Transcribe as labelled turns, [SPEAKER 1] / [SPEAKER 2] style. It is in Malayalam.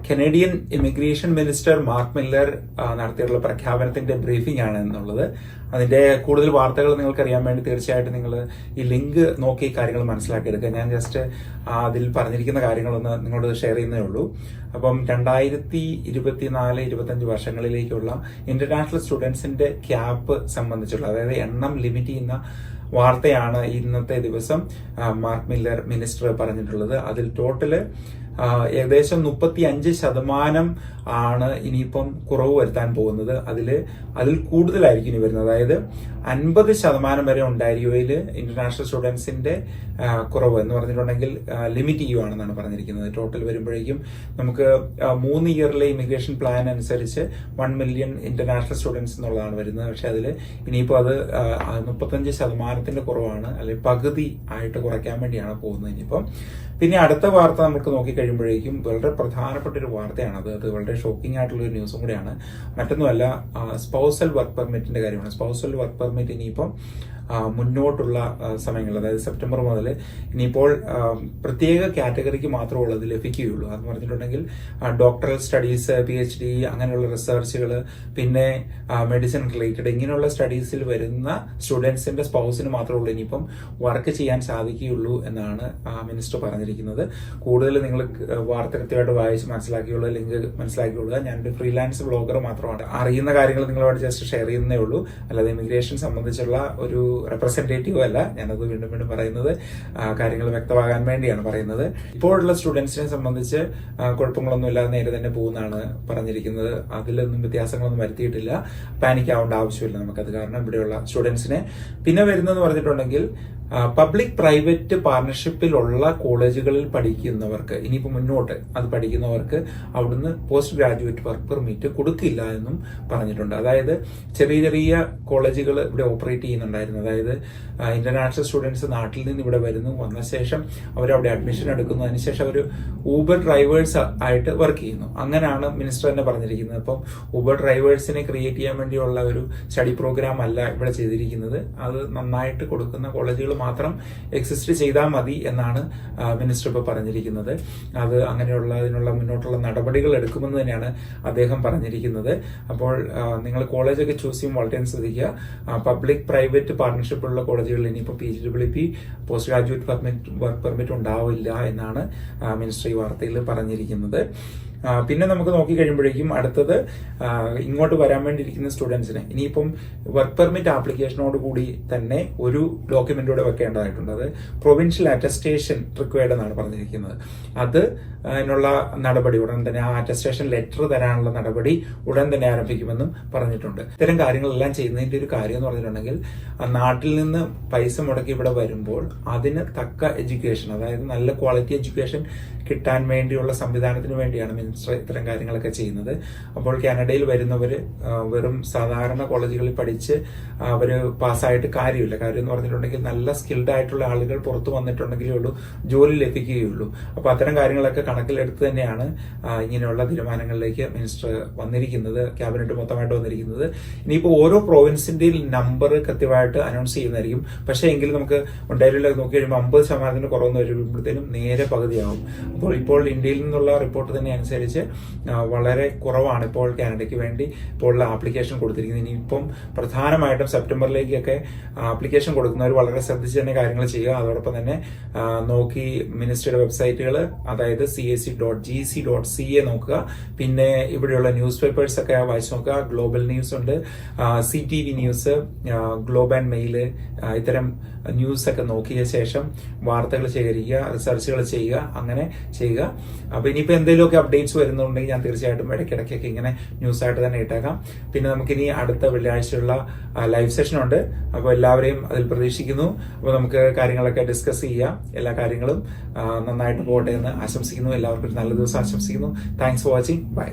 [SPEAKER 1] Canadian immigration minister mark Miller നടത്തിയിട്ടുള്ള പ്രഖ്യാപനത്തിന്റെ ബ്രീഫിംഗ് ആണ് എന്നുള്ളത്. അതിന്റെ കൂടുതൽ വാർത്തകൾ നിങ്ങൾക്ക് അറിയാൻ വേണ്ടി തീർച്ചയായിട്ടും നിങ്ങൾ ഈ ലിങ്ക് നോക്കി കാര്യങ്ങൾ മനസ്സിലാക്കിയെടുക്കുക. ഞാൻ ജസ്റ്റ് അതിൽ പറഞ്ഞിരിക്കുന്ന കാര്യങ്ങളൊന്ന് നിങ്ങളോട് ഷെയർ ചെയ്യുന്നേ ഉള്ളൂ. അപ്പം 2024-25 വർഷങ്ങളിലേക്കുള്ള ഇന്റർനാഷണൽ സ്റ്റുഡൻസിന്റെ ക്യാപ്പ് സംബന്ധിച്ചുള്ള, അതായത് എണ്ണം ലിമിറ്റ് ചെയ്യുന്ന വാർത്തയാണ് ഇന്നത്തെ ദിവസം മാർക്ക് മില്ലർ മിനിസ്റ്റർ പറഞ്ഞിട്ടുള്ളത്. അതിൽ ടോട്ടല് ഏകദേശം 35% ആണ് ഇനിയിപ്പം കുറവ് വരുത്താൻ പോകുന്നത്. അതിൽ കൂടുതലായിരിക്കും ഇനി വരുന്നത്. അതായത് 50% വരെ ഉണ്ടായിരിക്കും ഇന്റർനാഷണൽ സ്റ്റുഡൻസിന്റെ കുറവ് എന്ന് പറഞ്ഞിട്ടുണ്ടെങ്കിൽ ലിമിറ്റ് ചെയ്യുവാണെന്നാണ് പറഞ്ഞിരിക്കുന്നത്. ടോട്ടൽ വരുമ്പോഴേക്കും നമുക്ക് 3 ഇയറിലെ ഇമിഗ്രേഷൻ പ്ലാൻ അനുസരിച്ച് 1 മില്യൺ ഇന്റർനാഷണൽ സ്റ്റുഡൻസ് എന്നുള്ളതാണ് വരുന്നത്. പക്ഷെ അതിൽ ഇനിയിപ്പോൾ അത് 35% കുറവാണ്, അല്ലെങ്കിൽ പകുതി ആയിട്ട് കുറയ്ക്കാൻ വേണ്ടിയാണ് പോകുന്നത് ഇനിയിപ്പം. പിന്നെ അടുത്ത വാർത്ത നമുക്ക് നോക്കിക്കഴിയുമ്പോഴേക്കും വളരെ പ്രധാനപ്പെട്ട ഒരു വാർത്തയാണത്. അത് വളരെ ഷോക്കിംഗ് ആയിട്ടുള്ള ഒരു ന്യൂസും കൂടിയാണ്. മറ്റൊന്നുമല്ല, സ്പൗസൽ വർക്ക് പെർമിറ്റിന്റെ കാര്യമാണ്. സ്പൗസൽ വർക്ക് പെർമിറ്റ് ഇനിയിപ്പം മുന്നോട്ടുള്ള സമയങ്ങൾ, അതായത് സെപ്റ്റംബർ മുതൽ ഇനിയിപ്പോൾ പ്രത്യേക കാറ്റഗറിക്ക് മാത്രമുള്ള അത് ലഭിക്കുകയുള്ളൂ. അതെന്ന് പറഞ്ഞിട്ടുണ്ടെങ്കിൽ ഡോക്ടറൽ സ്റ്റഡീസ്, PhD അങ്ങനെയുള്ള റിസർച്ചുകൾ, പിന്നെ മെഡിസിൻ റിലേറ്റഡ് ഇങ്ങനെയുള്ള സ്റ്റഡീസിൽ വരുന്ന സ്റ്റുഡൻസിന്റെ സ്പൗസിന് മാത്രമുള്ളൂ ഇനിയിപ്പം വർക്ക് ചെയ്യാൻ സാധിക്കുകയുള്ളൂ എന്നാണ് മിനിസ്റ്റർ പറഞ്ഞിരിക്കുന്നത്. കൂടുതൽ നിങ്ങൾ വാർത്ത കൃത്യമായിട്ട് വായിച്ച് മനസ്സിലാക്കിയുള്ളൂ, ലിങ്ക് മനസ്സിലാക്കിയുള്ളൂ. ഞാനൊരു ഫ്രീലാൻസ് ബ്ലോഗർ മാത്രമാണ്. അറിയുന്ന കാര്യങ്ങൾ നിങ്ങളോട് ജസ്റ്റ് ഷെയർ ചെയ്യുന്നേ ഉള്ളൂ, അല്ലാതെ ഇമിഗ്രേഷൻ സംബന്ധിച്ചുള്ള ഒരു റെപ്രസെന്റേറ്റീവ് അല്ല. ഞാനത് വീണ്ടും പറയുന്നത് കാര്യങ്ങൾ വ്യക്തമാകാൻ വേണ്ടിയാണ് പറയുന്നത്. ഇപ്പോഴുള്ള സ്റ്റുഡൻസിനെ സംബന്ധിച്ച് കുഴപ്പങ്ങളൊന്നും ഇല്ലാതെ നേരെ തന്നെ പോകുന്നതാണ് പറഞ്ഞിരിക്കുന്നത്. അതിലൊന്നും വ്യത്യാസങ്ങളൊന്നും വരുത്തിയിട്ടില്ല. പാനിക് ആവേണ്ട ആവശ്യമില്ല നമുക്കത്. കാരണം ഇവിടെയുള്ള സ്റ്റുഡൻസിനെ പിന്നെ വരുന്നതെന്ന് പറഞ്ഞിട്ടുണ്ടെങ്കിൽ പബ്ലിക് പ്രൈവറ്റ് പാർട്ണർഷിപ്പിലുള്ള കോളേജുകളിൽ പഠിക്കുന്നവർക്ക്, ഇനിയിപ്പോൾ മുന്നോട്ട് അത് പഠിക്കുന്നവർക്ക് അവിടുന്ന് പോസ്റ്റ് ഗ്രാജുവേറ്റ് വർക്ക് പെർമിറ്റ് കൊടുക്കില്ല എന്നും പറഞ്ഞിട്ടുണ്ട്. അതായത് ചെറിയ കോളേജുകൾ ഇവിടെ ഓപ്പറേറ്റ് ചെയ്യുന്നുണ്ടായിരുന്നു. അതായത് ഇന്റർനാഷണൽ സ്റ്റുഡൻസ് നാട്ടിൽ നിന്ന് ഇവിടെ വരുന്നു, വന്ന ശേഷം അവരവിടെ അഡ്മിഷൻ എടുക്കുന്നു, അതിനുശേഷം അവർ ഊബർ ഡ്രൈവേഴ്സ് ആയിട്ട് വർക്ക് ചെയ്യുന്നു. അങ്ങനെയാണ് മിനിസ്റ്റർ തന്നെ പറഞ്ഞിരിക്കുന്നത്. അപ്പം ഊബർ ഡ്രൈവേഴ്സിനെ ക്രിയേറ്റ് ചെയ്യാൻ വേണ്ടിയുള്ള ഒരു സ്റ്റഡി പ്രോഗ്രാം അല്ല ഇവിടെ ചെയ്തിരിക്കുന്നത്. അത് നന്നായിട്ട് കൊടുക്കുന്ന കോളേജുകൾ മാത്രം എക്സിസ്റ്റ് ചെയ്താൽ മതി എന്നാണ് മിനിസ്റ്റർ ഇപ്പോൾ പറഞ്ഞിരിക്കുന്നത്. അത് അതിനുള്ള മുന്നോട്ടുള്ള നടപടികൾ എടുക്കുമെന്ന് തന്നെയാണ് അദ്ദേഹം പറഞ്ഞിരിക്കുന്നത്. അപ്പോൾ നിങ്ങൾ കോളേജൊക്കെ ചൂസ് ചെയ്യുമ്പോൾ വളരെ ശ്രദ്ധിക്കുക. പബ്ലിക് പ്രൈവറ്റ് പാർട്ണർഷിപ്പുള്ള കോളേജുകളിൽ ഇനിയിപ്പോൾ PGWP post graduate work permit ഉണ്ടാവില്ല എന്നാണ് മിനിസ്റ്റർ ഈ വാർത്തയിൽ പറഞ്ഞിരിക്കുന്നത്. പിന്നെ നമുക്ക് നോക്കിക്കഴിയുമ്പോഴേക്കും അടുത്തത് ഇങ്ങോട്ട് വരാൻ വേണ്ടിയിരിക്കുന്ന സ്റ്റുഡൻസിന് ഇനിയിപ്പം വർക്ക് പെർമിറ്റ് ആപ്ലിക്കേഷനോട് കൂടി തന്നെ ഒരു ഡോക്യുമെന്റോടെ വെക്കേണ്ടതായിട്ടുണ്ട്. അത് പ്രൊവിൻഷ്യൽ അറ്റസ്റ്റേഷൻ റിക്വയർഡ് എന്നാണ് പറഞ്ഞിരിക്കുന്നത്. അതിനുള്ള നടപടി ഉടൻ തന്നെ, ആ അറ്റസ്റ്റേഷൻ ലെറ്റർ തരാനുള്ള നടപടി ഉടൻ തന്നെ ആരംഭിക്കുമെന്നും പറഞ്ഞിട്ടുണ്ട്. ഇത്തരം കാര്യങ്ങളെല്ലാം ചെയ്യുന്നതിന്റെ ഒരു കാര്യം എന്ന് പറഞ്ഞിട്ടുണ്ടെങ്കിൽ നാട്ടിൽ നിന്ന് പൈസ മുടക്കി ഇവിടെ വരുമ്പോൾ അതിന് തക്ക എഡ്യൂക്കേഷൻ, അതായത് നല്ല ക്വാളിറ്റി എഡ്യൂക്കേഷൻ കിട്ടാൻ വേണ്ടിയുള്ള സംവിധാനത്തിന് വേണ്ടിയാണ് മിനിസ്റ്റർ ഇത്തരം കാര്യങ്ങളൊക്കെ ചെയ്യുന്നത്. അപ്പോൾ കാനഡയിൽ വരുന്നവർ വെറും സാധാരണ കോളേജുകളിൽ പഠിച്ച് അവർ പാസ്സായിട്ട് കാര്യമില്ല. കാര്യം എന്ന് പറഞ്ഞിട്ടുണ്ടെങ്കിൽ നല്ല സ്കിൽഡ് ആയിട്ടുള്ള ആളുകൾ പുറത്തു വന്നിട്ടുണ്ടെങ്കിലേ ഉള്ളൂ ജോലി ലഭിക്കുകയുള്ളൂ. അപ്പോൾ അത്തരം കാര്യങ്ങളൊക്കെ കണക്കിലെടുത്ത് തന്നെയാണ് ഇങ്ങനെയുള്ള തീരുമാനങ്ങളിലേക്ക് മിനിസ്റ്റർ വന്നിരിക്കുന്നത്, ക്യാബിനറ്റ് മൊത്തമായിട്ട് വന്നിരിക്കുന്നത്. ഇനിയിപ്പോൾ ഓരോ പ്രോവിൻസിന്റെയും നമ്പർ കൃത്യമായിട്ട് അനൗൺസ് ചെയ്യുന്നതായിരിക്കും. പക്ഷേ എങ്കിലും നമുക്ക് ഒണ്ടാരിയോയിലൊക്കെ നോക്കി കഴിയുമ്പോൾ 50% കുറവെന്ന് വരുമ്പോഴത്തേനും നേരെ പകുതിയാവും. അപ്പോൾ ഇപ്പോൾ ഇന്ത്യയിൽ നിന്നുള്ള റിപ്പോർട്ട് തന്നെ അനുസരിച്ച് വളരെ കുറവാണ് ഇപ്പോൾ കാനഡയ്ക്ക് വേണ്ടി ഇപ്പോൾ ആപ്ലിക്കേഷൻ കൊടുത്തിരിക്കുന്നത്. ഇനിയിപ്പം പ്രധാനമായിട്ടും സെപ്റ്റംബറിലേക്കൊക്കെ ആപ്ലിക്കേഷൻ കൊടുക്കുന്നവർ വളരെ ശ്രദ്ധിച്ച് തന്നെ കാര്യങ്ങൾ ചെയ്യുക. അതോടൊപ്പം തന്നെ നോക്കി മിനിസ്ട്രിയുടെ വെബ്സൈറ്റുകൾ, അതായത് cac.gc.ca നോക്കുക. പിന്നെ ഇവിടെയുള്ള ന്യൂസ് പേപ്പേഴ്സ് ഒക്കെ വായിച്ചു നോക്കുക. ഗ്ലോബൽ ന്യൂസ് ഉണ്ട്, CTV news, globe and mail, ഇത്തരം ന്യൂസ് ഒക്കെ നോക്കിയ ശേഷം വാർത്തകൾ ശേഖരിക്കുക, റിസർച്ചുകൾ ചെയ്യുക, അങ്ങനെ ചെയ്യുക. അപ്പൊ ഇനിയിപ്പോ എന്തെങ്കിലുമൊക്കെ അപ്ഡേറ്റ്സ് വരുന്നുണ്ടെങ്കിൽ ഞാൻ തീർച്ചയായിട്ടും ഇടയ്ക്കിടയ്ക്കൊക്കെ ഇങ്ങനെ ന്യൂസ് ആയിട്ട് തന്നെ ഇട്ടേക്കാം. പിന്നെ നമുക്കിനി അടുത്ത വെള്ളിയാഴ്ചയുള്ള ലൈവ് സെഷൻ ഉണ്ട്. അപ്പോൾ എല്ലാവരെയും അതിൽ പ്രതീക്ഷിക്കുന്നു. അപ്പോൾ നമുക്ക് കാര്യങ്ങളൊക്കെ ഡിസ്കസ് ചെയ്യാം. എല്ലാ കാര്യങ്ങളും നന്നായിട്ട് പോകട്ടെ എന്ന് ആശംസിക്കുന്നു. എല്ലാവർക്കും ഒരു നല്ല ദിവസം ആശംസിക്കുന്നു. Thanks for watching. ബൈ.